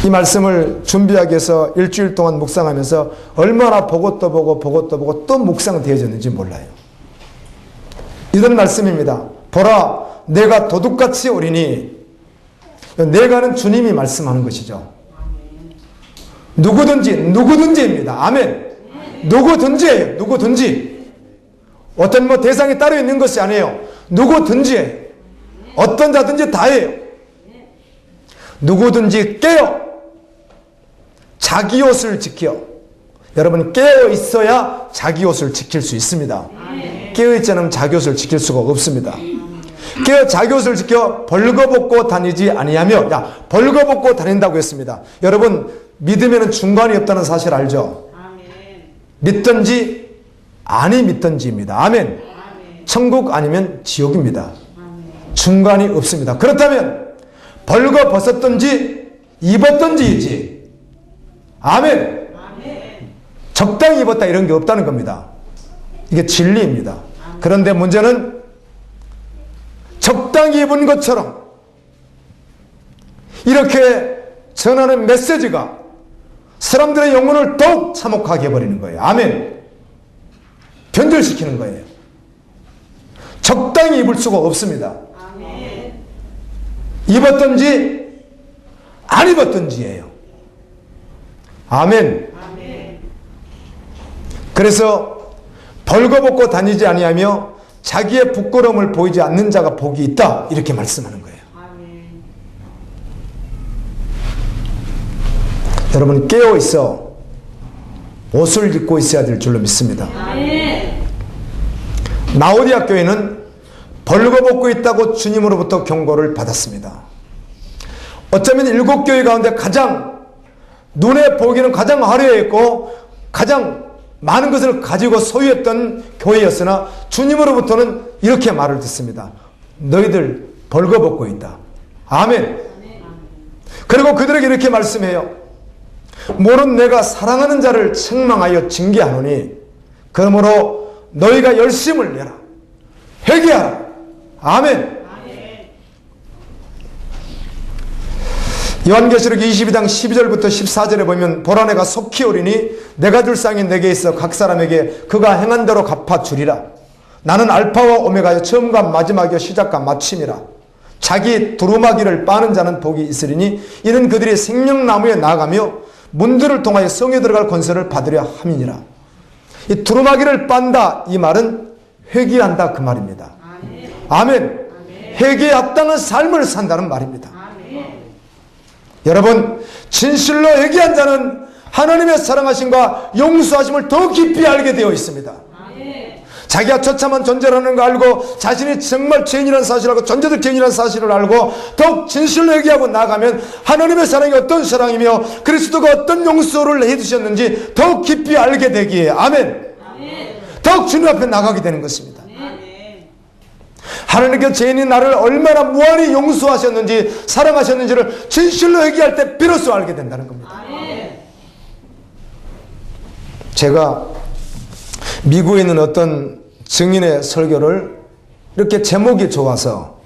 이 말씀을 준비하기 위해서 일주일 동안 묵상하면서 얼마나 보고 또 보고 또 묵상되어졌는지 몰라요. 이런 말씀입니다. 보라, 내가 도둑같이 오리니. 내가는 주님이 말씀하는 것이죠. 누구든지입니다. 아멘. 누구든지예요. 누구든지. 어떤 대상이 따로 있는 것이 아니에요. 누구든지예요. 어떤 자든지 다예요. 누구든지 깨어 자기 옷을 지켜. 여러분, 깨어 있어야 자기 옷을 지킬 수 있습니다. 깨어 있지 않으면 자기 옷을 지킬 수가 없습니다. 깨어 자기 옷을 지켜 벌거벗고 다니지 아니하며. 벌거벗고 다닌다고 했습니다. 여러분, 믿음에는 중간이 없다는 사실 알죠? 믿든지 아니 믿든지입니다. 아멘. 천국 아니면 지옥입니다. 중간이 없습니다. 그렇다면 벌거벗었든지 입었든지이지. 아멘. 적당히 입었다 이런 게 없다는 겁니다. 이게 진리입니다. 그런데 문제는 적당히 입은 것처럼 이렇게 전하는 메시지가 사람들의 영혼을 더욱 참혹하게 해버리는 거예요. 아멘. 변절시키는 거예요. 적당히 입을 수가 없습니다. 입었든지 안 입었든지예요. 아멘. 그래서 벌거벗고 다니지 아니하며 자기의 부끄러움을 보이지 않는 자가 복이 있다, 이렇게 말씀하는 거예요. 여러분, 깨어있어 옷을 입고 있어야 될 줄로 믿습니다. 라오디아 교회는 벌거벗고 있다고 주님으로부터 경고를 받았습니다. 어쩌면 7교회 가운데 가장 눈에 보기는 가장 화려했고 가장 많은 것을 가지고 소유했던 교회였으나 주님으로부터는 이렇게 말을 듣습니다. 너희들 벌거벗고 있다. 아멘. 그리고 그들에게 이렇게 말씀해요. 모른 내가 사랑하는 자를 책망하여 징계하노니 그러므로 너희가 열심을 내라. 회개하라. 아멘. 요한계시록 22장 12절부터 14절에 보면 보라, 내가 속히 오리니 내가 줄 상이 내게 있어 각 사람에게 그가 행한 대로 갚아주리라. 나는 알파와 오메가여 처음과 마지막이여 시작과 마침이라. 자기 두루마기를 빠는 자는 복이 있으리니 이는 그들이 생명나무에 나아가며 문들을 통하여 성에 들어갈 권세를 받으려 함이니라. 이 두루마기를 빤다, 이 말은 회개한다, 그 말입니다. 아멘. 회개에 합당한 삶을 산다는 말입니다. 여러분, 진실로 회개한 자는 하나님의 사랑하심과 용서하심을 더 깊이 알게 되어 있습니다. 자기가 처참한 존재라는 걸 알고 자신이 정말 죄인이라는 사실을 알고 존재도 죄인이라는 사실을 알고 더욱 진실로 회개하고 나가면 하나님의 사랑이 어떤 사랑이며 그리스도가 어떤 용서를 해주셨는지 더욱 깊이 알게 되기에 아멘. 더욱 주님 앞에 나가게 되는 것입니다. 하나님께 죄인인 나를 얼마나 무한히 용서하셨는지 사랑하셨는지를 진실로 회개할 때 비로소 알게 된다는 겁니다. 제가 미국에 있는 어떤 증인의 설교를 이렇게 제목이 좋아서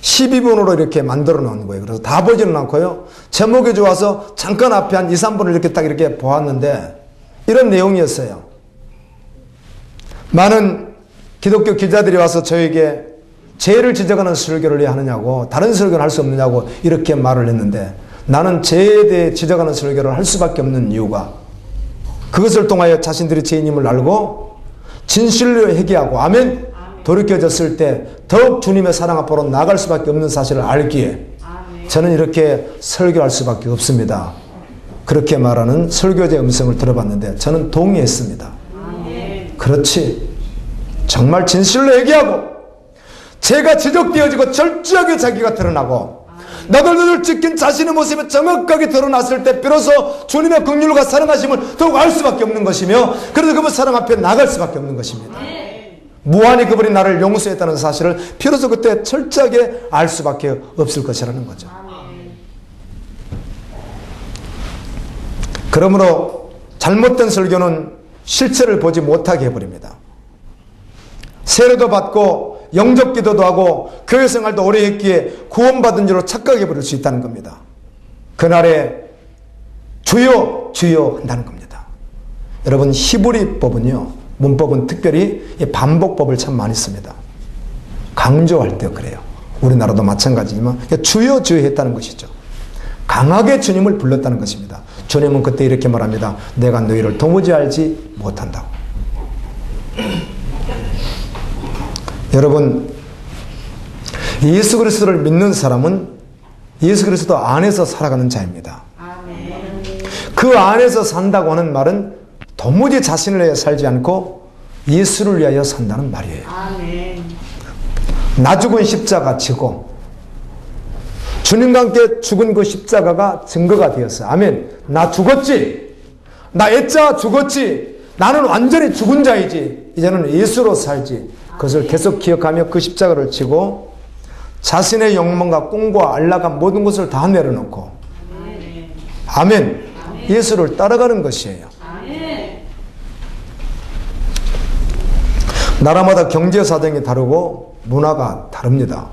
12분으로 이렇게 만들어 놓은 거예요. 그래서 다 보지는 않고요. 제목이 좋아서 잠깐 앞에 한 2, 3분을 이렇게 딱 이렇게 보았는데 이런 내용이었어요. 많은 기독교 기자들이 와서 저에게 죄를 지적하는 설교를 왜 하느냐고, 다른 설교는 할 수 없느냐고 이렇게 말을 했는데 나는 죄에 대해 지적하는 설교를 할 수밖에 없는 이유가 그것을 통하여 자신들이 죄인임을 알고 진실로 회개하고 아멘 돌이켜졌을 때 더욱 주님의 사랑 앞으로 나아갈 수밖에 없는 사실을 알기에 저는 이렇게 설교할 수밖에 없습니다. 그렇게 말하는 설교자의 음성을 들어봤는데 저는 동의했습니다. 그렇지, 정말 진실로 회개하고 죄가 지적되어지고 절저하게 자기가 드러나고 나들나들 찍힌 자신의 모습이 정확하게 드러났을 때 비로소 주님의 긍휼과 사랑하심을 더욱 알 수밖에 없는 것이며 그래서 그분 사랑 앞에 나갈 수밖에 없는 것입니다. 무한히 그분이 나를 용서했다는 사실을 비로소 그때 철저하게 알 수밖에 없을 것이라는 거죠. 그러므로 잘못된 설교는 실체를 보지 못하게 해버립니다. 세례도 받고 영접 기도도 하고 교회 생활도 오래 했기에 구원받은 줄로 착각해 버릴 수 있다는 겁니다. 그날에 주여 주여 한다는 겁니다. 여러분 히브리법은요, 문법은 특별히 이 반복법을 참 많이 씁니다. 강조할 때 그래요. 우리나라도 마찬가지지만 주여 주여 했다는 것이죠. 강하게 주님을 불렀다는 것입니다. 주님은 그때 이렇게 말합니다. 내가 너희를 도무지 알지 못한다고. 여러분, 예수 그리스도를 믿는 사람은 예수 그리스도 안에서 살아가는 자입니다. 그 안에서 산다고 하는 말은 도무지 자신을 위해 살지 않고 예수를 위하여 산다는 말이에요. 나 죽은 십자가 지고 주님과 함께 죽은 그 십자가가 증거가 되었어요. 아멘. 나 죽었지. 나 애자 죽었지. 나는 완전히 죽은 자이지. 이제는 예수로 살지. 그것을 계속 기억하며 그 십자가를 지고 자신의 욕망과 꿈과 안락한 모든 것을 다 내려놓고 아멘. 예수를 따라가는 것이에요. 나라마다 경제 사정이 다르고 문화가 다릅니다.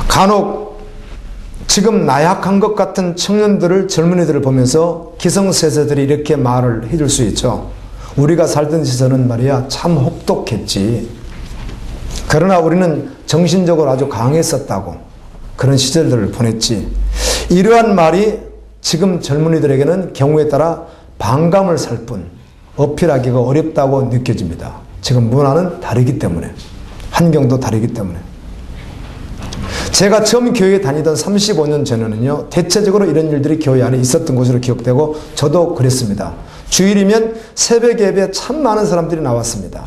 간혹 지금 나약한 것 같은 청년들을, 젊은이들을 보면서 기성세대들이 이렇게 말을 해줄 수 있죠. 우리가 살던 시절은 말이야 참 혹독했지. 그러나 우리는 정신적으로 아주 강했었다고. 그런 시절들을 보냈지. 이러한 말이 지금 젊은이들에게는 경우에 따라 반감을 살 뿐 어필하기가 어렵다고 느껴집니다. 지금 문화는 다르기 때문에, 환경도 다르기 때문에. 제가 처음 교회에 다니던 35년 전에는요, 대체적으로 이런 일들이 교회 안에 있었던 것으로 기억되고 저도 그랬습니다. 주일이면 새벽 예배에 참 많은 사람들이 나왔습니다.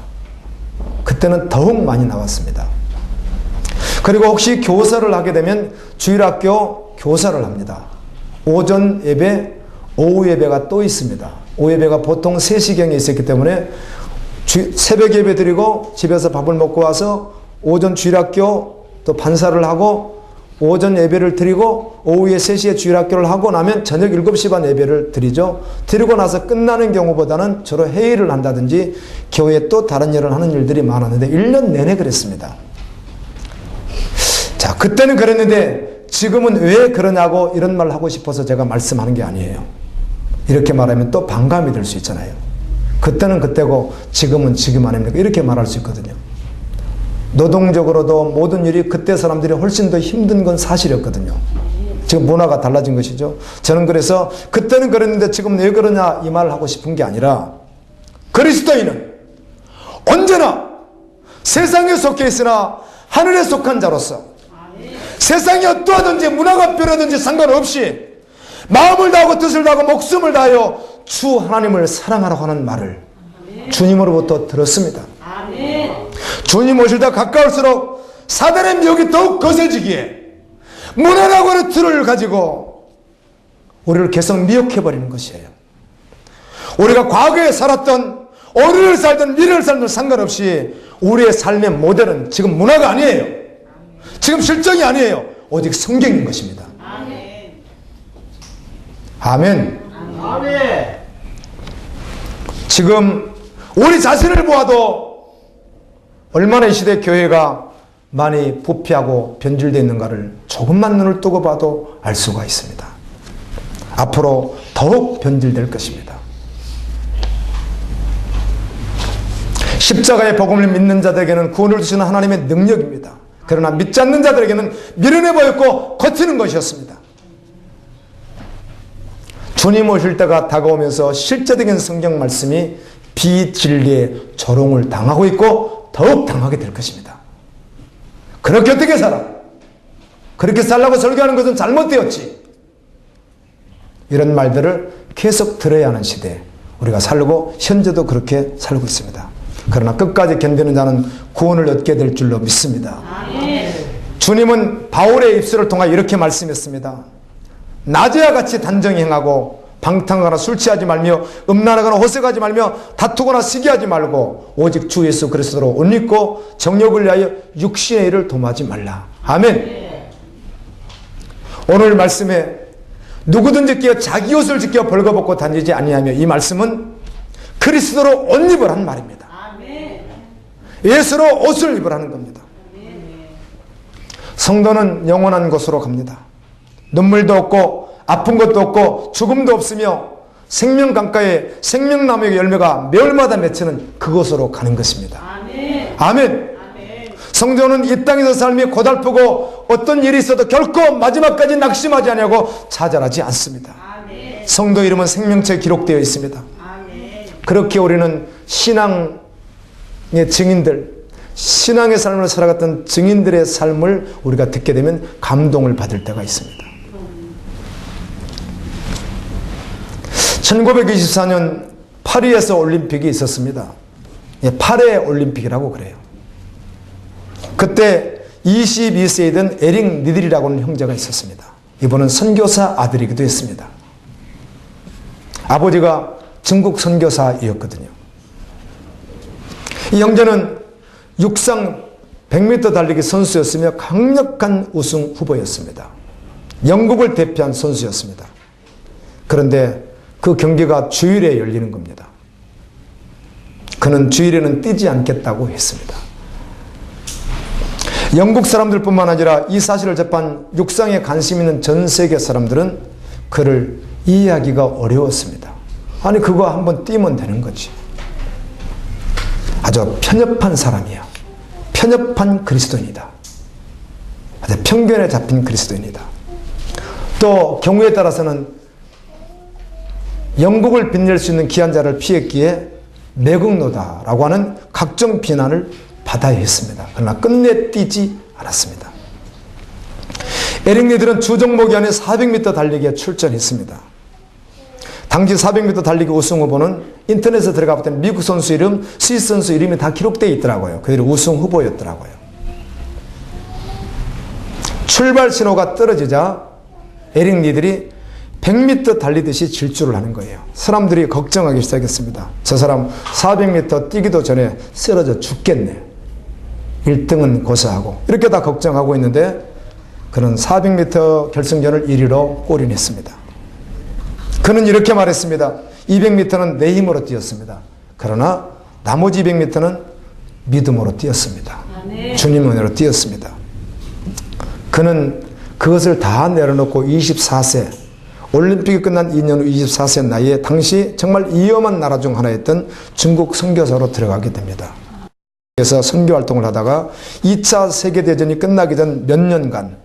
그때는 더욱 많이 나왔습니다. 그리고 혹시 교사를 하게 되면 주일학교 교사를 합니다. 오전 예배, 오후 예배가 또 있습니다. 오후 예배가 보통 3시경에 있었기 때문에 새벽 예배 드리고 집에서 밥을 먹고 와서 오전 주일학교 또 반사를 하고 오전 예배를 드리고 오후에 3시에 주일학교를 하고 나면 저녁 7시 반 예배를 드리죠. 드리고 나서 끝나는 경우보다는 주로 회의를 한다든지 교회에 또 다른 일을 하는 일들이 많았는데 1년 내내 그랬습니다. 자, 그때는 그랬는데 지금은 왜 그러냐고 이런 말을 하고 싶어서 제가 말씀하는 게 아니에요. 이렇게 말하면 또 반감이 들 수 있잖아요. 그때는 그때고 지금은 지금 아닙니까? 이렇게 말할 수 있거든요. 노동적으로도 모든 일이 그때 사람들이 훨씬 더 힘든 건 사실이었거든요. 지금 문화가 달라진 것이죠. 저는 그래서 그때는 그랬는데 지금 왜 그러냐 이 말을 하고 싶은 게 아니라 그리스도인은 언제나 세상에 속해 있으나 하늘에 속한 자로서 세상이 어떠하든지 문화가 변하든지 상관없이 마음을 다하고 뜻을 다하고 목숨을 다하여 주 하나님을 사랑하라고 하는 말을 주님으로부터 들었습니다. 주님 오실 때 가까울수록 사단의 미혹이 더욱 거세지기에 문화라고 하는 틀을 가지고 우리를 계속 미혹해버리는 것이에요. 우리가 과거에 살았던 오늘을 살든 미래를 살든 상관없이 우리의 삶의 모델은 지금 문화가 아니에요. 지금 실정이 아니에요. 오직 성경인 것입니다. 아멘. 아멘. 지금 우리 자신을 보아도 얼마나 이 시대 교회가 많이 부패하고 변질되어 있는가를 조금만 눈을 뜨고 봐도 알 수가 있습니다. 앞으로 더욱 변질될 것입니다. 십자가의 복음을 믿는 자들에게는 구원을 주시는 하나님의 능력입니다. 그러나 믿지 않는 자들에게는 미련해 보였고 거치는 것이었습니다. 주님 오실 때가 다가오면서 실제적인 성경 말씀이 비진리의 조롱을 당하고 있고 더욱 당하게 될 것입니다. 그렇게 어떻게 살아? 그렇게 살라고 설교하는 것은 잘못되었지. 이런 말들을 계속 들어야 하는 시대에 우리가 살고 현재도 그렇게 살고 있습니다. 그러나 끝까지 견디는 자는 구원을 얻게 될 줄로 믿습니다. 주님은 바울의 입술을 통하여 이렇게 말씀했습니다. 낮에와 같이 단정히 행하고 방탕하거나 술 취하지 말며 음란하거나 호색하지 말며 다투거나 시기하지 말고 오직 주 예수 그리스도로 옷 입고 정욕을 위하여 육신의 일을 도모하지 말라. 아멘. 오늘 말씀에 누구든지 끼어 자기 옷을 지켜 벌거벗고 다니지 아니하며, 이 말씀은 그리스도로 옷 입으라는 말입니다. 예수로 옷을 입으라는 겁니다. 성도는 영원한 곳으로 갑니다. 눈물도 없고 아픈 것도 없고 죽음도 없으며 생명 강가에 생명나무의 열매가 매월마다 맺히는 그곳으로 가는 것입니다. 아멘. 아멘. 성도는 이 땅에서 삶이 고달프고 어떤 일이 있어도 결코 마지막까지 낙심하지 아니하고 좌절하지 않습니다. 아멘. 성도 이름은 생명책에 기록되어 있습니다. 아멘. 그렇게 우리는 신앙의 증인들, 신앙의 삶을 살아갔던 증인들의 삶을 우리가 듣게 되면 감동을 받을 때가 있습니다. 1924년 파리에서 올림픽이 있었습니다. 파레 올림픽이라고 그래요. 그때 22세에 된 에릭 니들이라고 하는 형제가 있었습니다. 이분은 선교사 아들이기도 했습니다. 아버지가 중국 선교사이었거든요. 이 형제는 육상 100m 달리기 선수였으며 강력한 우승 후보였습니다. 영국을 대표한 선수였습니다. 그런데 그 경기가 주일에 열리는 겁니다. 그는 주일에는 뛰지 않겠다고 했습니다. 영국 사람들뿐만 아니라 이 사실을 접한 육상에 관심 있는 전 세계 사람들은 그를 이해하기가 어려웠습니다. 아니 그거 한번 뛰면 되는 거지. 아주 편협한 사람이야. 편협한 그리스도인이다. 아주 편견에 잡힌 그리스도인이다. 또 경우에 따라서는 영국을 빛낼 수 있는 귀한 자를 피했기에 매국노다라고 하는 각종 비난을 받아야 했습니다. 그러나 끝내 뛰지 않았습니다. 에릭 니들은 주 종목이 아닌 400m 달리기에 출전했습니다. 당시 400m 달리기 우승 후보는 인터넷에 들어가 봤더니 미국 선수 이름, 스위스 선수 이름이 다 기록되어 있더라고요. 그들이 우승 후보였더라고요. 출발 신호가 떨어지자 에릭 니들이 100m 달리듯이 질주를 하는 거예요. 사람들이 걱정하기 시작했습니다. 저 사람 400m 뛰기도 전에 쓰러져 죽겠네. 1등은 고사하고 이렇게 다 걱정하고 있는데 그는 400m 결승전을 1위로 골인했습니다. 그는 이렇게 말했습니다. 200m는 내 힘으로 뛰었습니다. 그러나 나머지 200m는 믿음으로 뛰었습니다. 주님 은혜로 뛰었습니다. 그는 그것을 다 내려놓고 24세 올림픽이 끝난 2년 후 24세 나이에 당시 정말 위험한 나라 중 하나였던 중국 선교사로 들어가게 됩니다. 그래서 선교 활동을 하다가 2차 세계대전이 끝나기 전 몇 년간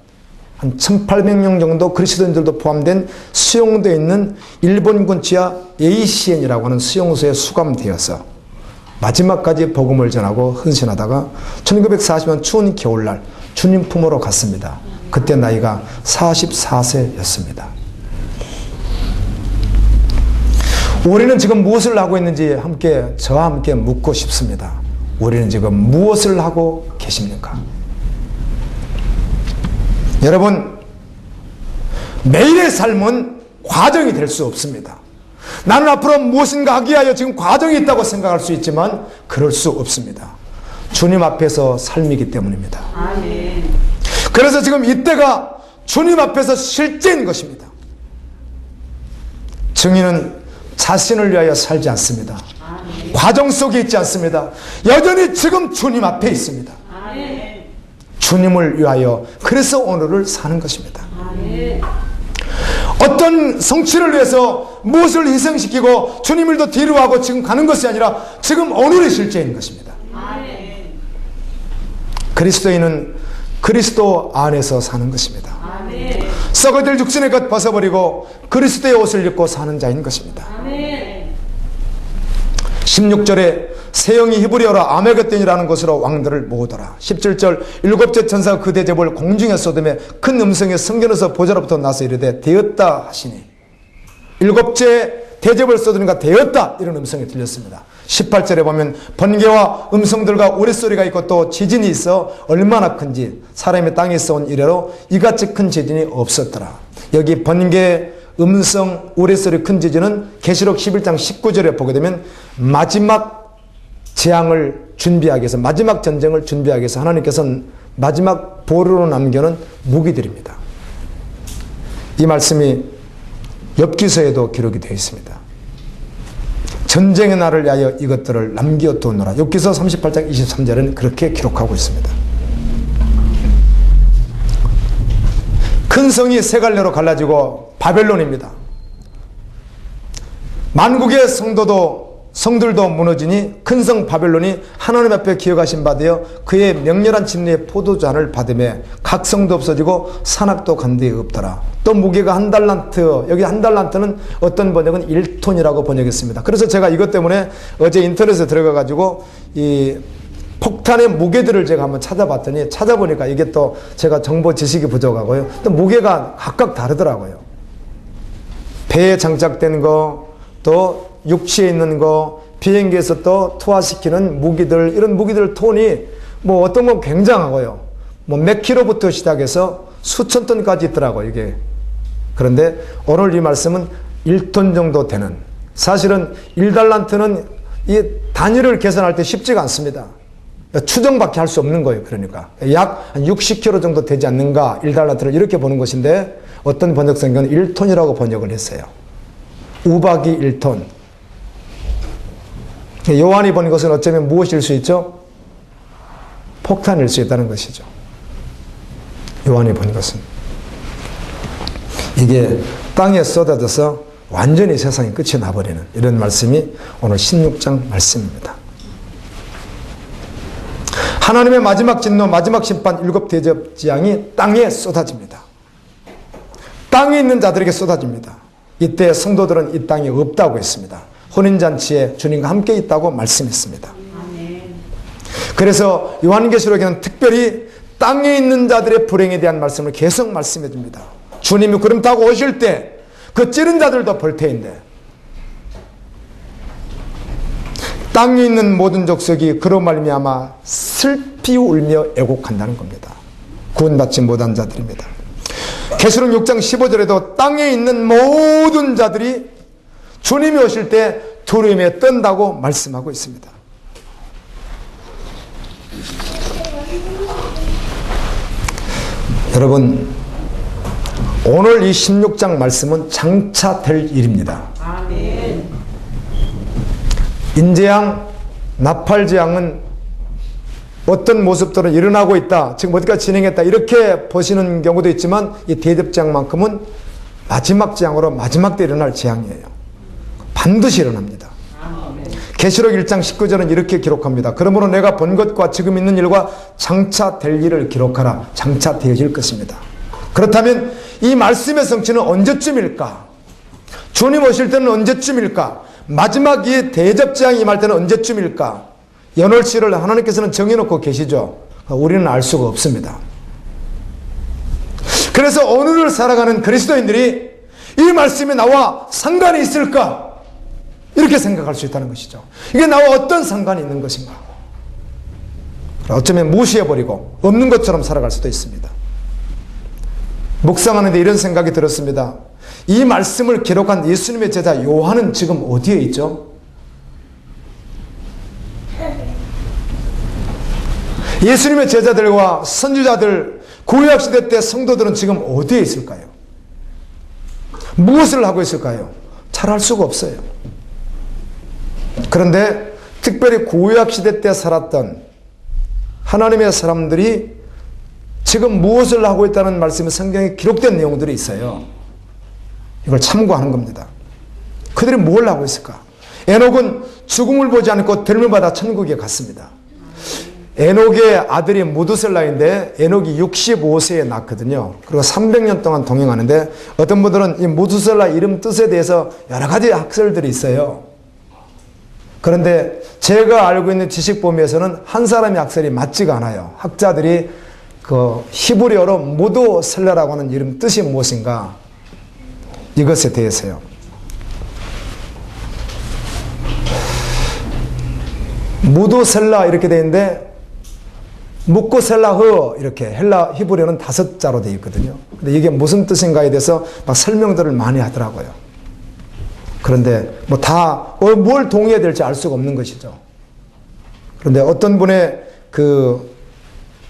한 1800명 정도 그리스도인들도 포함된 수용되어 있는 일본군 지하 ACN이라고 하는 수용소에 수감되어서 마지막까지 복음을 전하고 헌신하다가 1940년 추운 겨울날 주님 품으로 갔습니다. 그때 나이가 44세였습니다. 우리는 지금 무엇을 하고 있는지 저와 함께 묻고 싶습니다. 우리는 지금 무엇을 하고 계십니까? 여러분, 매일의 삶은 과정이 될 수 없습니다. 나는 앞으로 무엇인가 하기 위하여 지금 과정이 있다고 생각할 수 있지만 그럴 수 없습니다. 주님 앞에서 삶이기 때문입니다. 아멘. 그래서 지금 이때가 주님 앞에서 실제인 것입니다. 증인은 자신을 위하여 살지 않습니다. 아멘. 과정 속에 있지 않습니다. 여전히 지금 주님 앞에 있습니다. 아멘. 주님을 위하여 그래서 오늘을 사는 것입니다. 아멘. 어떤 성취를 위해서 무엇을 희생시키고 주님 일도 뒤로 하고 지금 가는 것이 아니라 지금 오늘의 실제인 것입니다. 아멘. 그리스도인은 그리스도 안에서 사는 것입니다. 아멘. 썩어질 육신의 것 벗어버리고 그리스도의 옷을 입고 사는 자인 것입니다. 아멘. 16절에 세영이 히브리어로 아메게돈이라는 곳으로 왕들을 모으더라. 17절 일곱째 천사가 그 대접을 공중에 쏟음에 큰 음성이 성전에서 보좌로부터 나서 이르되 되었다 하시니 일곱째 대접을 쏟으니까 되었다 이런 음성이 들렸습니다. 18절에 보면 번개와 음성들과 우레소리가 있고 또 지진이 있어 얼마나 큰지 사람의 땅에 있어온 이래로 이같이 큰 지진이 없었더라. 여기 번개, 음성, 우레소리 큰 지진은 계시록 11장 19절에 보게 되면 마지막 재앙을 준비하기 위해서 마지막 전쟁을 준비하기 위해서 하나님께서는 마지막 보루로 남겨놓은 무기들입니다. 이 말씀이 욥기서에도 기록이 되어 있습니다. 전쟁의 날을 위하여 이것들을 남겨두노라. 욥기서 38장 23절은 그렇게 기록하고 있습니다. 큰 성이 세 갈래로 갈라지고 바벨론입니다. 만국의 성들도 무너지니 큰 성 바벨론이 하나님 앞에 기억하신 바 되어 그의 맹렬한 진리의 포도잔을 받으며 각 성도 없어지고 산악도 간 데에 없더라. 또 무게가 한 달란트, 여기 한 달란트는 어떤 번역은 1톤이라고 번역했습니다. 그래서 제가 이것 때문에 어제 인터넷에 들어가 가지고 이 폭탄의 무게들을 제가 한번 찾아보니까 이게 또 제가 정보 지식이 부족하고요. 또 무게가 각각 다르더라고요. 배에 장착된 거, 또 육지에 있는 거, 비행기에서 또 투하시키는 무기들, 이런 무기들 톤이 뭐 어떤 건 굉장하고요. 뭐 몇 킬로부터 시작해서 수천 톤까지 있더라고요, 이게. 그런데 오늘 이 말씀은 1톤 정도 되는, 사실은 1달란트는 이 단위를 계산할 때 쉽지가 않습니다. 추정밖에 할 수 없는 거예요. 그러니까 약 60kg 정도 되지 않는가, 1달란트를 이렇게 보는 것인데 어떤 번역 성경은 1톤이라고 번역을 했어요. 우박이 1톤. 요한이 본 것은 어쩌면 무엇일 수 있죠? 폭탄일 수 있다는 것이죠. 요한이 본 것은 이게 땅에 쏟아져서 완전히 세상이 끝이 나버리는 이런 말씀이 오늘 16장 말씀입니다. 하나님의 마지막 진노, 마지막 심판, 7 대접 재앙이 땅에 쏟아집니다. 땅에 있는 자들에게 쏟아집니다. 이때 성도들은 이 땅에 없다고 했습니다. 혼인잔치에 주님과 함께 있다고 말씀했습니다. 그래서 요한계시록에는 특별히 땅에 있는 자들의 불행에 대한 말씀을 계속 말씀해 줍니다. 주님이 구름 타고 오실 때 그 찌른 자들도 볼 테인데 땅에 있는 모든 족속이 그로 말미암아 슬피 울며 애곡한다는 겁니다. 구원받지 못한 자들입니다. 계시록 6장 15절에도 땅에 있는 모든 자들이 주님이 오실 때 두려움에 떤다고 말씀하고 있습니다. 여러분, 오늘 이 16장 말씀은 장차 될 일입니다. 아멘. 인재양, 나팔재앙은 어떤 모습들은 일어나고 있다, 지금 어디까지 진행했다, 이렇게 보시는 경우도 있지만 이 대접재앙만큼은 마지막 재앙으로 마지막 때 일어날 재앙이에요. 반드시 일어납니다. 계시록 1장 19절은 이렇게 기록합니다. 그러므로 내가 본 것과 지금 있는 일과 장차 될 일을 기록하라. 장차 되어질 것입니다. 그렇다면 이 말씀의 성취는 언제쯤일까? 주님 오실 때는 언제쯤일까? 마지막 이 대접재앙이 임할 때는 언제쯤일까? 연월치를 하나님께서는 정해놓고 계시죠. 우리는 알 수가 없습니다. 그래서 오늘을 살아가는 그리스도인들이 이 말씀이 나와 상관이 있을까? 이렇게 생각할 수 있다는 것이죠. 이게 나와 어떤 상관이 있는 것인가? 어쩌면 무시해버리고 없는 것처럼 살아갈 수도 있습니다. 묵상하는데 이런 생각이 들었습니다. 이 말씀을 기록한 예수님의 제자 요한은 지금 어디에 있죠? 예수님의 제자들과 선지자들, 구약시대 때 성도들은 지금 어디에 있을까요? 무엇을 하고 있을까요? 잘 알 수가 없어요. 그런데 특별히 구약시대 때 살았던 하나님의 사람들이 지금 무엇을 하고 있다는 말씀이 성경에 기록된 내용들이 있어요. 이걸 참고하는 겁니다. 그들이 뭘 하고 있을까? 에녹은 죽음을 보지 않고 들음을 받아 천국에 갔습니다. 에녹의 아들이 무두셀라인데 에녹이 65세에 낳거든요. 그리고 300년 동안 동행하는데 어떤 분들은 이 무두셀라 이름 뜻에 대해서 여러 가지 학설들이 있어요. 그런데 제가 알고 있는 지식 범위에서는 한 사람의 학설이 맞지가 않아요. 학자들이 그 히브리어로 무두셀라라고 하는 이름 뜻이 무엇인가, 이것에 대해서요. 무두셀라 이렇게 되어 있는데 묵고셀라흐 이렇게 헬라 히브리어는 5자로 되어 있거든요. 근데 이게 무슨 뜻인가에 대해서 막 설명들을 많이 하더라고요. 그런데 뭐 다 뭘 동의해야 될지 알 수가 없는 것이죠. 그런데 어떤 분의 그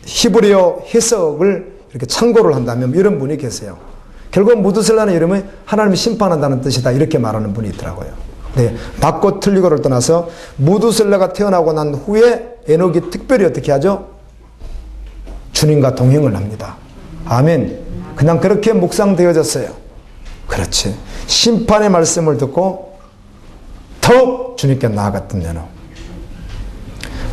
히브리어 해석을 이렇게 참고를 한다면 이런 분이 계세요. 결국 무두셀라는 이름은 하나님이 심판한다는 뜻이다, 이렇게 말하는 분이 있더라고요. 네, 맞고 틀리고를 떠나서 무두셀라가 태어나고 난 후에 에녹이 특별히 어떻게 하죠? 주님과 동행을 합니다. 아멘. 그냥 그냥 그렇게 묵상되어졌어요. 그렇지. 심판의 말씀을 듣고 더욱 주님께 나아갔던 연호.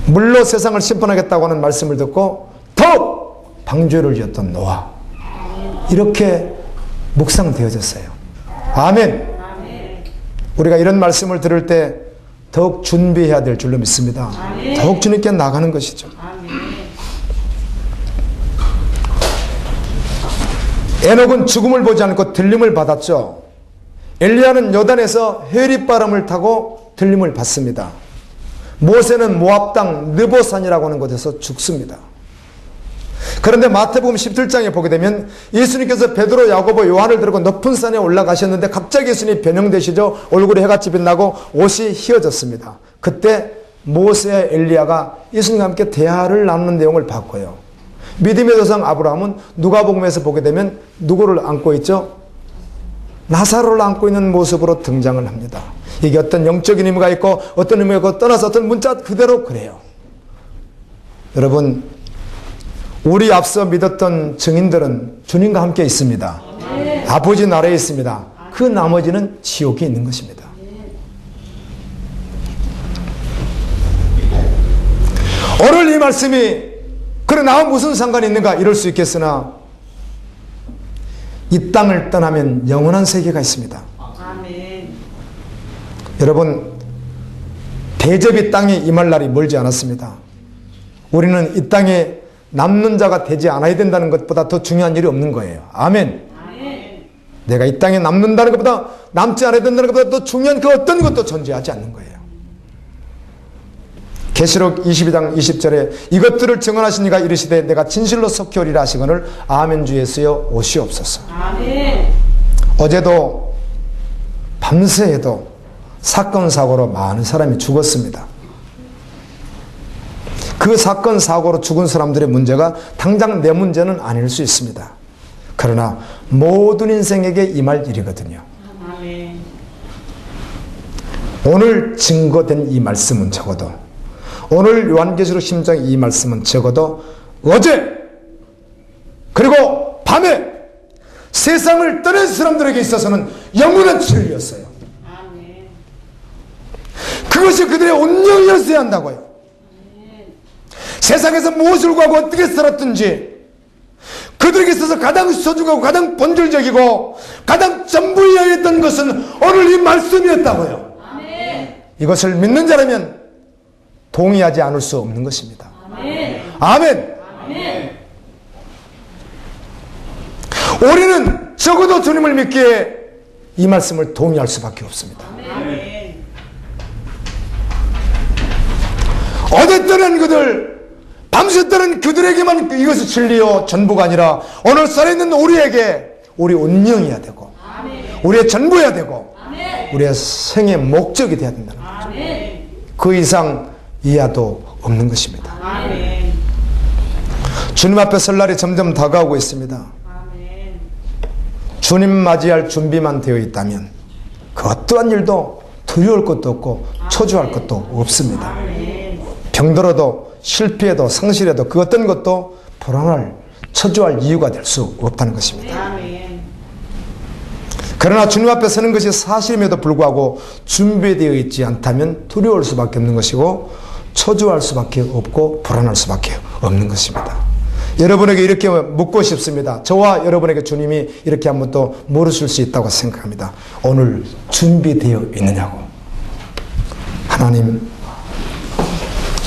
물로 세상을 심판하겠다고 하는 말씀을 듣고 더욱 방주를 지었던 노아. 이렇게 묵상되어졌어요. 아멘. 우리가 이런 말씀을 들을 때 더욱 준비해야 될 줄로 믿습니다. 더욱 주님께 나가는 것이죠. 에녹은 죽음을 보지 않고 들림을 받았죠. 엘리야는 요단에서 해리바람을 타고 들림을 받습니다. 모세는 모압 땅 느보산이라고 하는 곳에서 죽습니다. 그런데 마태복음 17장에 보게 되면 예수님께서 베드로, 야고보, 요한을 들고 높은 산에 올라가셨는데 갑자기 예수님이 변형되시죠. 얼굴에 해같이 빛나고 옷이 휘어졌습니다. 그때 모세와 엘리야가 예수님과 함께 대화를 나누는 내용을 봤고요. 믿음의 조상 아브라함은 누가복음에서 보게 되면 누구를 안고 있죠? 나사로를 안고 있는 모습으로 등장을 합니다. 이게 어떤 영적인 의미가 있고 어떤 의미가 있고 떠나서 어떤 문자 그대로 그래요. 여러분, 우리 앞서 믿었던 증인들은 주님과 함께 있습니다. 아버지 나라에 있습니다. 그 나머지는 지옥에 있는 것입니다. 오늘 이 말씀이 그래 나와 무슨 상관이 있는가 이럴 수 있겠으나 이 땅을 떠나면 영원한 세계가 있습니다. 아멘. 여러분, 대접이 땅에 임할 날이 멀지 않았습니다. 우리는 이 땅에 남는 자가 되지 않아야 된다는 것보다 더 중요한 일이 없는 거예요. 아멘. 아멘. 내가 이 땅에 남는다는 것보다 남지 않아야 된다는 것보다 더 중요한 그 어떤 것도 존재하지 않는 거예요. 계시록 22장 20절에 이것들을 증언하신 이가 이르시되 내가 진실로 속히 오리라 하시거늘 아멘 주 예수여 오시옵소서. 아멘. 어제도 밤새에도 사건 사고로 많은 사람이 죽었습니다. 그 사건 사고로 죽은 사람들의 문제가 당장 내 문제는 아닐 수 있습니다. 그러나 모든 인생에게 임할 일이거든요. 아멘. 오늘 증거된 이 말씀은 적어도, 오늘 요한계시록 10장 이 말씀은 적어도 어제 그리고 밤에 세상을 떠난 사람들에게 있어서는 영원한 진리였어요. 아멘. 그것이 그들의 운명이었어야 한다고요. 세상에서 무엇을 구하고 어떻게 살았든지 그들에게 있어서 가장 소중하고 가장 본질적이고 가장 전부여야 했던 것은 오늘 이 말씀이었다고요. 아멘. 이것을 믿는 자라면 동의하지 않을 수 없는 것입니다. 아멘. 아멘. 아멘. 우리는 적어도 주님을 믿기에 이 말씀을 동의할 수밖에 없습니다. 아멘. 어제 떠난 그들, 밤새 떠난 그들에게만 이것이 진리요 전부가 아니라 오늘 살아있는 우리에게 우리 운명이어야 되고 우리의 전부여야 되고 우리의 생의 목적이 되어야 된다는 거죠. 아멘. 그 이상 이하도 없는 것입니다. 아멘. 주님 앞에 설 날이 점점 다가오고 있습니다. 아멘. 주님 맞이할 준비만 되어 있다면 그 어떠한 일도 두려울 것도 없고 초조할 것도 없습니다. 아멘. 병들어도 실패해도 상실해도 그 어떤 것도 불안할 초조할 이유가 될 수 없다는 것입니다. 아멘. 그러나 주님 앞에 서는 것이 사실임에도 불구하고 준비되어 있지 않다면 두려울 수밖에 없는 것이고 초조할 수밖에 없고 불안할 수밖에 없는 것입니다. 여러분에게 이렇게 묻고 싶습니다. 저와 여러분에게 주님이 이렇게 한번 또 물으실 수 있다고 생각합니다. 오늘 준비되어 있느냐고. 하나님,